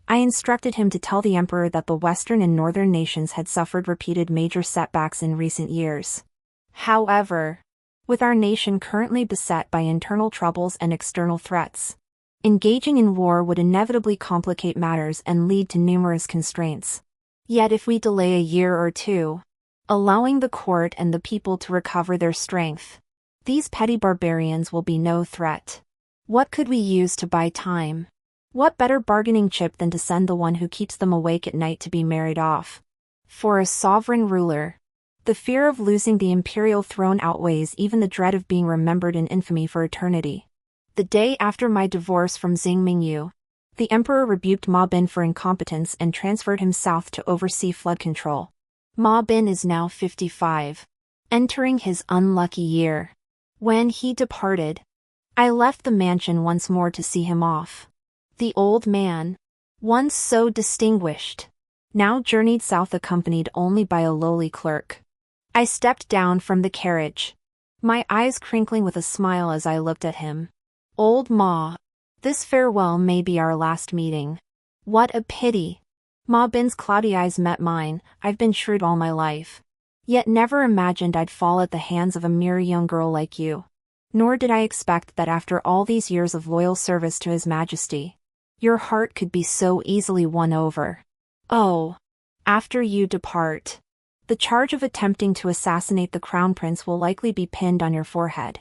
I instructed him to tell the emperor that the Western and Northern nations had suffered repeated major setbacks in recent years. However, with our nation currently beset by internal troubles and external threats, engaging in war would inevitably complicate matters and lead to numerous constraints. Yet if we delay a year or 2, allowing the court and the people to recover their strength, these petty barbarians will be no threat. What could we use to buy time? What better bargaining chip than to send the one who keeps them awake at night to be married off? For a sovereign ruler, the fear of losing the imperial throne outweighs even the dread of being remembered in infamy for eternity. The day after my divorce from Xing Mingyu, the emperor rebuked Ma Bin for incompetence and transferred him south to oversee flood control. Ma Bin is now 55, entering his unlucky year. When he departed, I left the mansion once more to see him off. The old man, once so distinguished, now journeyed south accompanied only by a lowly clerk. I stepped down from the carriage, my eyes crinkling with a smile as I looked at him. Old Ma, this farewell may be our last meeting. What a pity. Ma Bin's cloudy eyes met mine. I've been shrewd all my life, yet never imagined I'd fall at the hands of a mere young girl like you. Nor did I expect that after all these years of loyal service to His Majesty, your heart could be so easily won over. Oh, after you depart, the charge of attempting to assassinate the crown prince will likely be pinned on your forehead.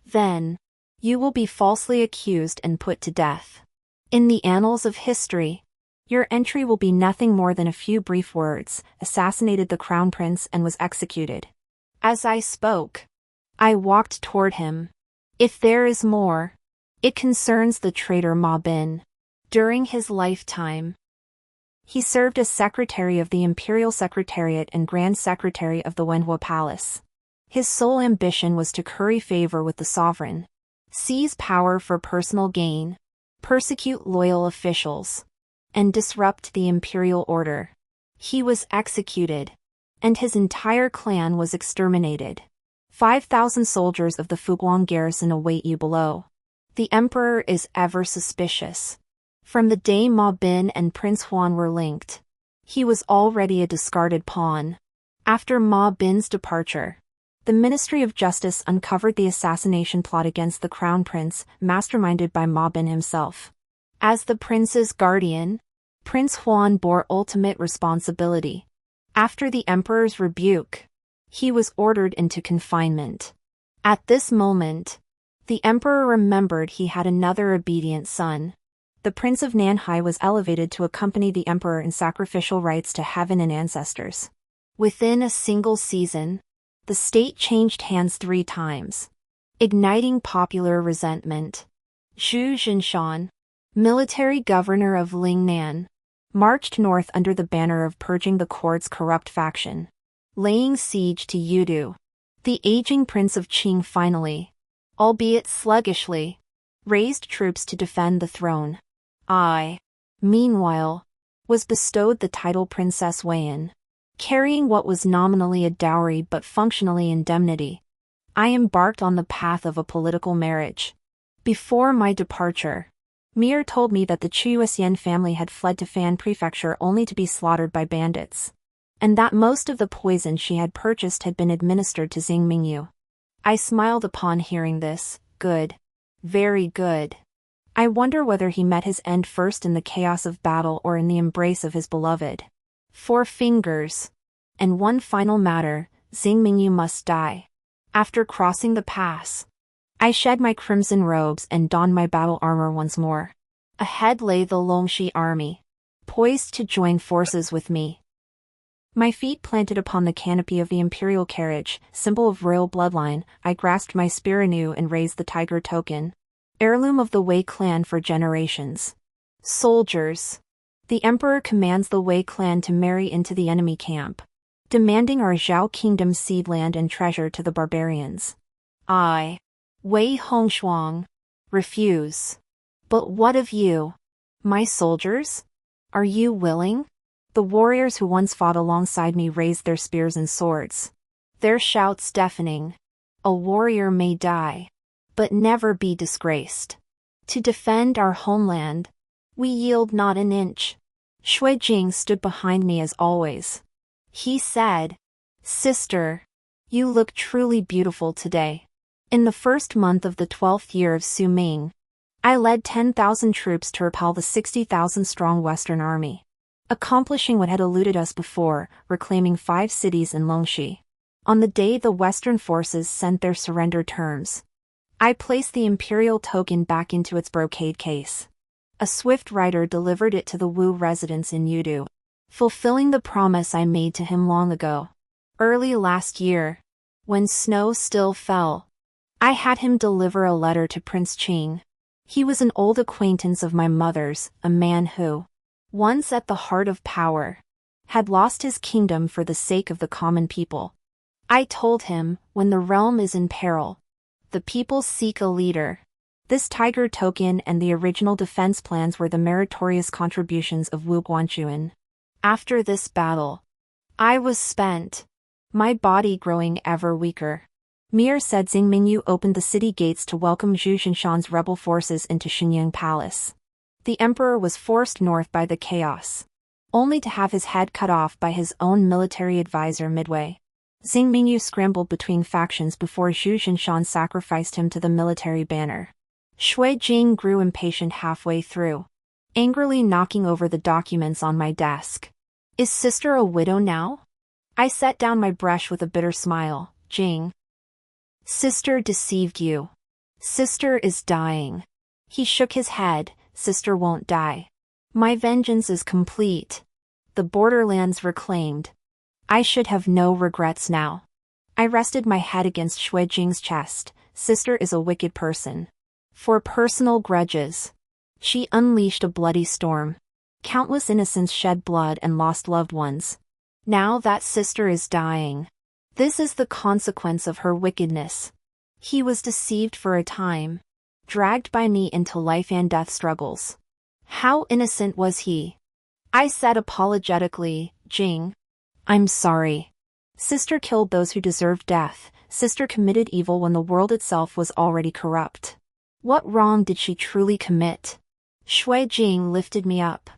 Then, you will be falsely accused and put to death. In the annals of history, your entry will be nothing more than a few brief words: assassinated the crown prince and was executed. As I spoke, I walked toward him. If there is more, it concerns the traitor Ma Bin. During his lifetime, He served as secretary of the Imperial Secretariat and Grand Secretary of the Wenhua Palace. His sole ambition was to curry favor with the sovereign, seize power for personal gain, persecute loyal officials, and disrupt the imperial order. He was executed, and his entire clan was exterminated. 5,000 soldiers of the Fuguang garrison await you below. The emperor is ever suspicious. From the day Ma Bin and Prince Huan were linked, he was already a discarded pawn. After Ma Bin's departure, the Ministry of Justice uncovered the assassination plot against the crown prince, masterminded by Ma Bin himself. As the prince's guardian, Prince Huan bore ultimate responsibility. After the emperor's rebuke, he was ordered into confinement. At this moment, the emperor remembered he had another obedient son. The Prince of Nanhai was elevated to accompany the emperor in sacrificial rites to heaven and ancestors. Within a single season, the state changed hands 3 times, igniting popular resentment. Zhu Jinshan, military governor of Lingnan, marched north under the banner of purging the court's corrupt faction, laying siege to Yudu. The aging Prince of Qing finally, albeit sluggishly, raised troops to defend the throne. I, meanwhile, was bestowed the title Princess Weian, carrying what was nominally a dowry but functionally indemnity. I embarked on the path of a political marriage. Before my departure, Mir told me that the Chuyuesian family had fled to Fan Prefecture only to be slaughtered by bandits, and that most of the poison she had purchased had been administered to Xing Mingyu. I smiled upon hearing this. Good. Very good. I wonder whether he met his end first in the chaos of battle or in the embrace of his beloved. 4 fingers. And one final matter, Xing Mingyu must die. After crossing the pass, I shed my crimson robes and donned my battle armor once more. Ahead lay the Longxi army, poised to join forces with me. My feet planted upon the canopy of the imperial carriage, symbol of royal bloodline, I grasped my spear anew and raised the tiger token, heirloom of the Wei clan for generations. Soldiers. The emperor commands the Wei clan to marry into the enemy camp, demanding our Zhao kingdom's seed land and treasure to the barbarians. I, Wei Hongshuang, refuse. But what of you? My soldiers? Are you willing? The warriors who once fought alongside me raised their spears and swords, their shouts deafening. A warrior may die, but never be disgraced. To defend our homeland, we yield not an inch. Shui Jing stood behind me as always. He said, "Sister, you look truly beautiful today." In the first month of the 12th year of Su Ming, I led 10,000 troops to repel the 60,000-strong Western army, accomplishing what had eluded us before, reclaiming 5 cities in Longxi. On the day the Western forces sent their surrender terms, I placed the imperial token back into its brocade case. A swift rider delivered it to the Wu residence in Yudu, fulfilling the promise I made to him long ago. Early last year, when snow still fell, I had him deliver a letter to Prince Qing. He was an old acquaintance of my mother's, a man who, once at the heart of power, had lost his kingdom for the sake of the common people. I told him, when the realm is in peril, the people seek a leader. This tiger token and the original defense plans were the meritorious contributions of Wu Guanchuan. After this battle, I was spent, my body growing ever weaker. Mir said Xing Mingyu opened the city gates to welcome Zhu Jinshan's rebel forces into Shenyang Palace. The emperor was forced north by the chaos, only to have his head cut off by his own military advisor midway. Xing Mingyu scrambled between factions before Zhu Jinshan sacrificed him to the military banner. Shui Jing grew impatient halfway through, angrily knocking over the documents on my desk. Is sister a widow now? I set down my brush with a bitter smile. Jing. Sister deceived you. Sister is dying. He shook his head. Sister won't die. My vengeance is complete. The borderlands reclaimed. I should have no regrets now. I rested my head against Shui Jing's chest. Sister is a wicked person. For personal grudges, she unleashed a bloody storm. Countless innocents shed blood and lost loved ones. Now that sister is dying. This is the consequence of her wickedness. He was deceived for a time, dragged by me into life and death struggles. How innocent was he? I said apologetically, Jing. I'm sorry. Sister killed those who deserved death. Sister committed evil when the world itself was already corrupt. What wrong did she truly commit? Shui Jing lifted me up.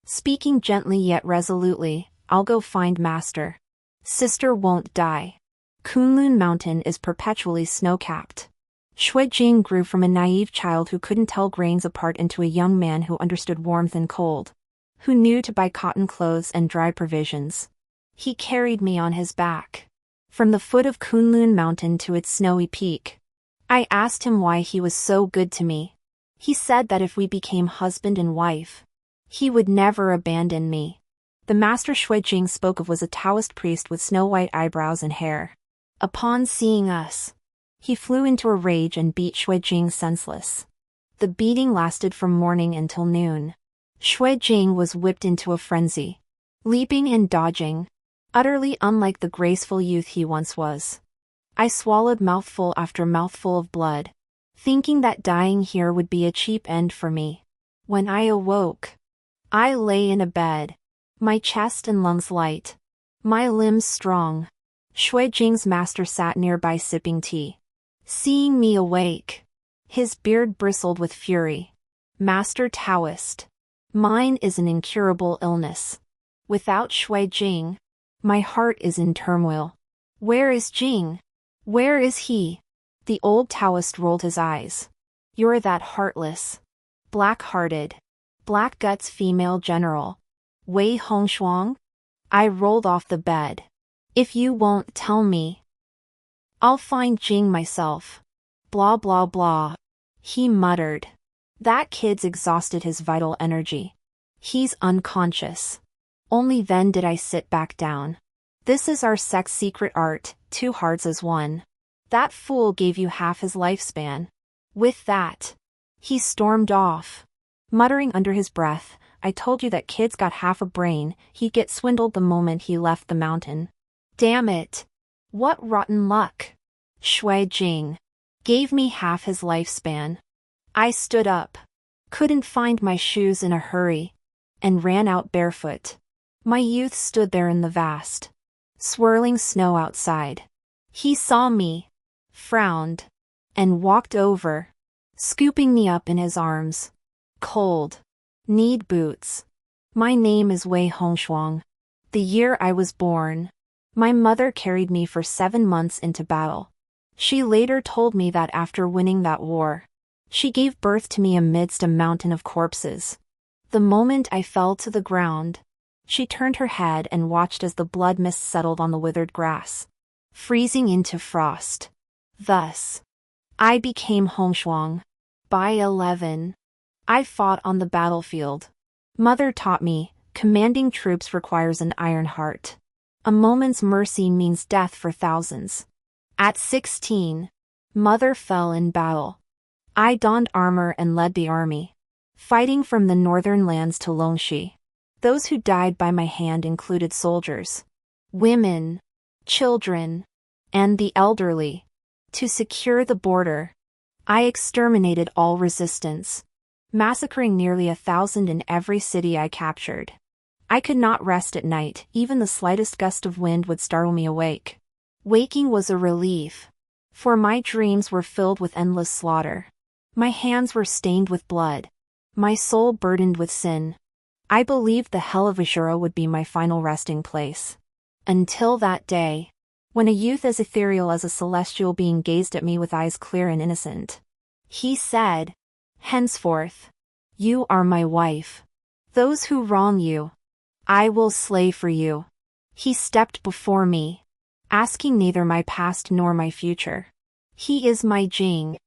Speaking gently yet resolutely, I'll go find master. Sister won't die. Kunlun Mountain is perpetually snow-capped. Shui Jing grew from a naive child who couldn't tell grains apart into a young man who understood warmth and cold, who knew to buy cotton clothes and dry provisions. He carried me on his back, from the foot of Kunlun Mountain to its snowy peak. I asked him why he was so good to me. He said that if we became husband and wife, he would never abandon me. The master Shui Jing spoke of was a Taoist priest with snow-white eyebrows and hair. Upon seeing us, he flew into a rage and beat Shui Jing senseless. The beating lasted from morning until noon. Shui Jing was whipped into a frenzy, leaping and dodging, utterly unlike the graceful youth he once was. I swallowed mouthful after mouthful of blood, thinking that dying here would be a cheap end for me. When I awoke, I lay in a bed, my chest and lungs light, my limbs strong. Shui Jing's master sat nearby sipping tea. Seeing me awake, his beard bristled with fury. Master Taoist, mine is an incurable illness. Without Shui Jing, my heart is in turmoil. Where is Jing? Where is he? The old Taoist rolled his eyes. You're that heartless, black-hearted, black guts female general, Wei Hongshuang? I rolled off the bed. If you won't tell me, I'll find Jing myself. Blah blah blah. He muttered. That kid's exhausted his vital energy. He's unconscious. Only then did I sit back down. This is our sex secret art, 2 hearts as 1. That fool gave you half his lifespan. With that, he stormed off, muttering under his breath, I told you that kid's got half a brain. He'd get swindled the moment he left the mountain. Damn it. What rotten luck. Shui Jing gave me half his lifespan. I stood up, couldn't find my shoes in a hurry, and ran out barefoot. My youth stood there in the vast, swirling snow outside. He saw me, frowned, and walked over, scooping me up in his arms. Cold. Need boots. My name is Wei Hongshuang. The year I was born, my mother carried me for 7 months into battle. She later told me that after winning that war, she gave birth to me amidst a mountain of corpses. The moment I fell to the ground, she turned her head and watched as the blood mist settled on the withered grass, freezing into frost. Thus, I became Hongshuang. By 11, I fought on the battlefield. Mother taught me, commanding troops requires an iron heart. A moment's mercy means death for thousands. At 16, Mother fell in battle. I donned armor and led the army, fighting from the northern lands to Longxi. Those who died by my hand included soldiers, women, children, and the elderly. To secure the border, I exterminated all resistance, massacring nearly 1,000 in every city I captured. I could not rest at night, even the slightest gust of wind would startle me awake. Waking was a relief, for my dreams were filled with endless slaughter. My hands were stained with blood, my soul burdened with sin. I believed the hell of Ashura would be my final resting place. Until that day, when a youth as ethereal as a celestial being gazed at me with eyes clear and innocent. He said, henceforth, you are my wife. Those who wrong you, I will slay for you. He stepped before me, asking neither my past nor my future. He is my Jing,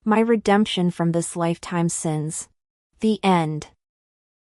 my redemption from this lifetime's sins. The end.